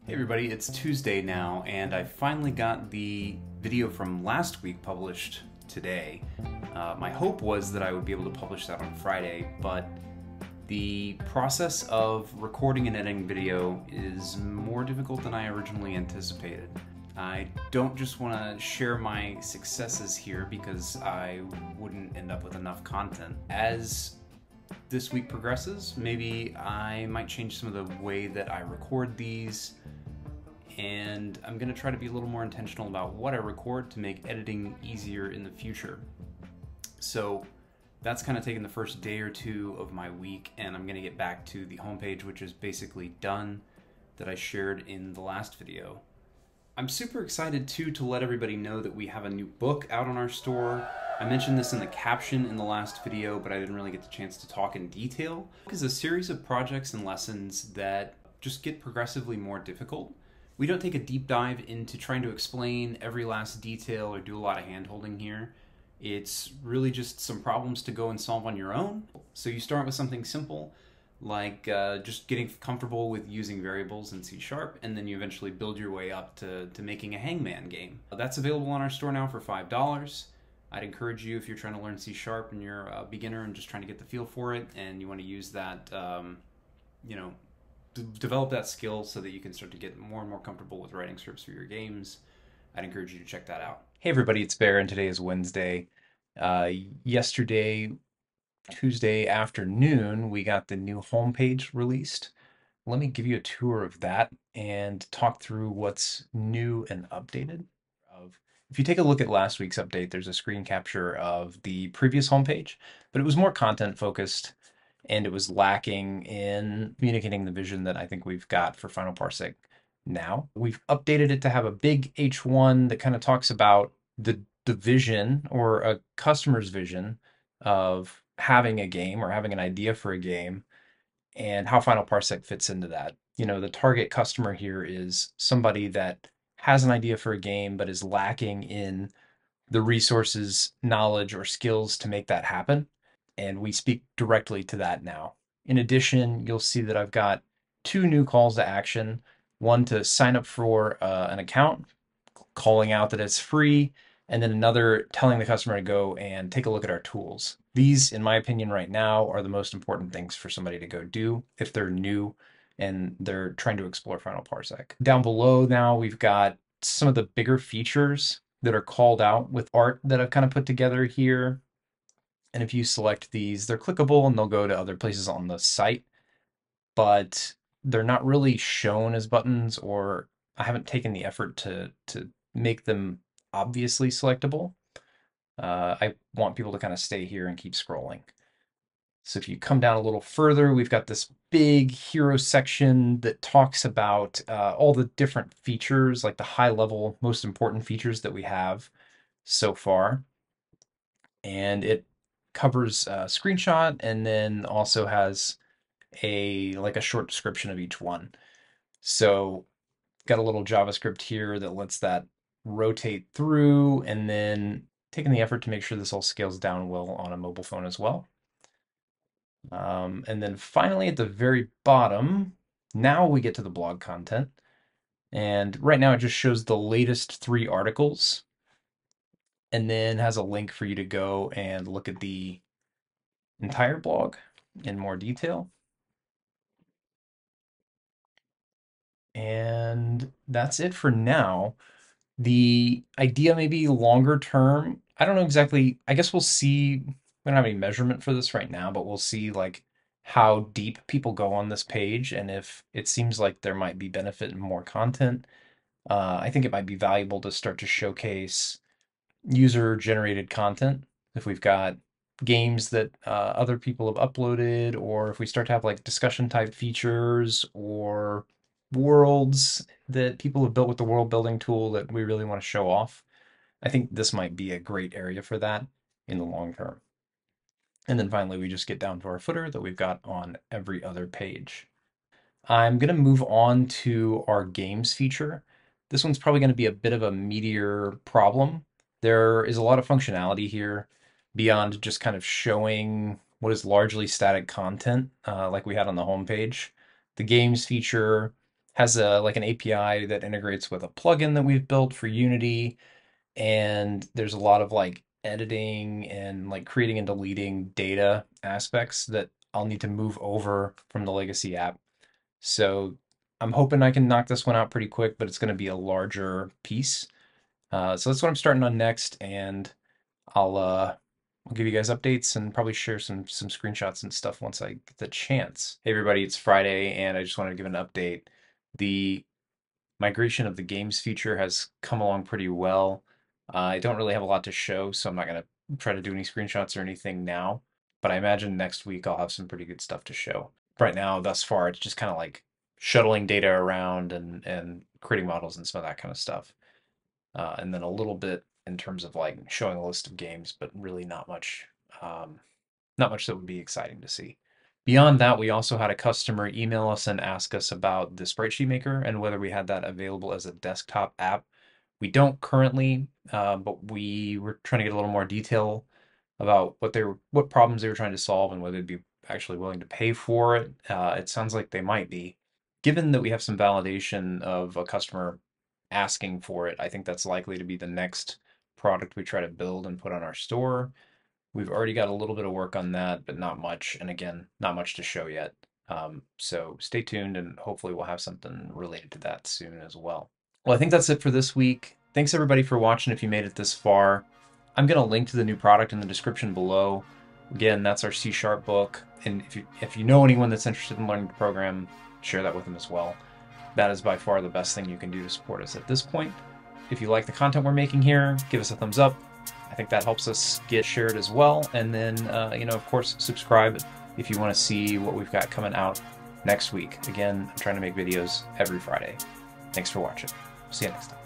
Hey everybody, it's Tuesday now, and I finally got the video from last week published today. My hope was that I would be able to publish that on Friday, but the process of recording and editing video is more difficult than I originally anticipated. I don't just want to share my successes here because I wouldn't end up with enough content. As this week progresses, maybe I might change some of the way that I record these, and I'm going to try to be a little more intentional about what I record to make editing easier in the future. So that's kind of taken the first day or two of my week, and I'm going to get back to the homepage, which is basically done, that I shared in the last video. I'm super excited too to let everybody know that we have a new book out on our store. I mentioned this in the caption in the last video, but I didn't really get the chance to talk in detail. The book is a series of projects and lessons that just get progressively more difficult. We don't take a deep dive into trying to explain every last detail or do a lot of hand-holding here. It's really just some problems to go and solve on your own. So you start with something simple, like just getting comfortable with using variables in C#, and then you eventually build your way up to making a hangman game. That's available on our store now for $5. I'd encourage you, if you're trying to learn C# and you're a beginner and just trying to get the feel for it, and you want to use that, develop that skill so that you can start to get more and more comfortable with writing scripts for your games, I'd encourage you to check that out. Hey everybody, it's Bear, and today is Wednesday. Yesterday, Tuesday afternoon, we got the new homepage released. Let me give you a tour of that and talk through what's new and updated. If you take a look at last week's update, there's a screen capture of the previous homepage, but it was more content focused, and it was lacking in communicating the vision that I think we've got for Final Parsec now. We've updated it to have a big H1 that kind of talks about the vision, or a customer's vision, of having a game or having an idea for a game, and how Final Parsec fits into that. You know, the target customer here is somebody that has an idea for a game but is lacking in the resources, knowledge, or skills to make that happen. And we speak directly to that now. In addition, you'll see that I've got two new calls to action. One to sign up for an account, calling out that it's free, and then another telling the customer to go and take a look at our tools. These, in my opinion, right now are the most important things for somebody to go do if they're new and they're trying to explore Final Parsec. Down below now, we've got some of the bigger features that are called out with art that I've kind of put together here. And if you select these, they're clickable and they'll go to other places on the site, but they're not really shown as buttons, or I haven't taken the effort to make them obviously selectable. I want people to kind of stay here and keep scrolling. So if you come down a little further, we've got this big hero section that talks about all the different features, like the high level, most important features that we have so far. And it covers a screenshot and then also has a short description of each one. So got a little JavaScript here that lets that rotate through, and then taking the effort to make sure this all scales down well on a mobile phone as well. And then finally at the very bottom, now we get to the blog content. And right now it just shows the latest 3 articles, and then has a link for you to go and look at the entire blog in more detail. And that's it for now. The idea maybe longer term, I don't know exactly. I guess we'll see. We don't have any measurement for this right now, but we'll see like how deep people go on this page, and if it seems like there might be benefit in more content. I think it might be valuable to start to showcase user-generated content. If we've got games that other people have uploaded, or if we start to have like discussion type features or worlds that people have built with the world building tool that we really want to show off, I think this might be a great area for that in the long term. And then finally, we just get down to our footer that we've got on every other page. I'm going to move on to our games feature. This one's probably going to be a bit of a meatier problem. There is a lot of functionality here beyond just kind of showing what is largely static content like we had on the homepage. The games feature Has a like an API that integrates with a plugin that we've built for Unity, and there's a lot of like editing and like creating and deleting data aspects that I'll need to move over from the legacy app. So I'm hoping I can knock this one out pretty quick, but it's going to be a larger piece. So that's what I'm starting on next, and I'll give you guys updates and probably share some screenshots and stuff once I get the chance. Hey everybody, it's Friday, and I just wanted to give an update. The migration of the games feature has come along pretty well. I don't really have a lot to show, so I'm not going to try to do any screenshots or anything now, but I imagine next week I'll have some pretty good stuff to show. Right now, thus far, it's just kind of like shuttling data around and creating models and some of that kind of stuff. And then a little bit in terms of like showing a list of games, but really not much that would be exciting to see. Beyond that, we also had a customer email us and ask us about the Spreadsheet Maker and whether we had that available as a desktop app. We don't currently, but we were trying to get a little more detail about what problems they were trying to solve and whether they'd be actually willing to pay for it. It sounds like they might be. Given that we have some validation of a customer asking for it, I think that's likely to be the next product we try to build and put on our store. We've already got a little bit of work on that, but not much. And again, not much to show yet. So stay tuned, and hopefully we'll have something related to that soon as well. Well, I think that's it for this week. Thanks everybody for watching if you made it this far. I'm going to link to the new product in the description below. Again, that's our C# book. And if you know anyone that's interested in learning the program, share that with them as well. That is by far the best thing you can do to support us at this point. If you like the content we're making here, give us a thumbs up. I think that helps us get shared as well. And then, of course, subscribe if you want to see what we've got coming out next week. Again, I'm trying to make videos every Friday. Thanks for watching. See you next time.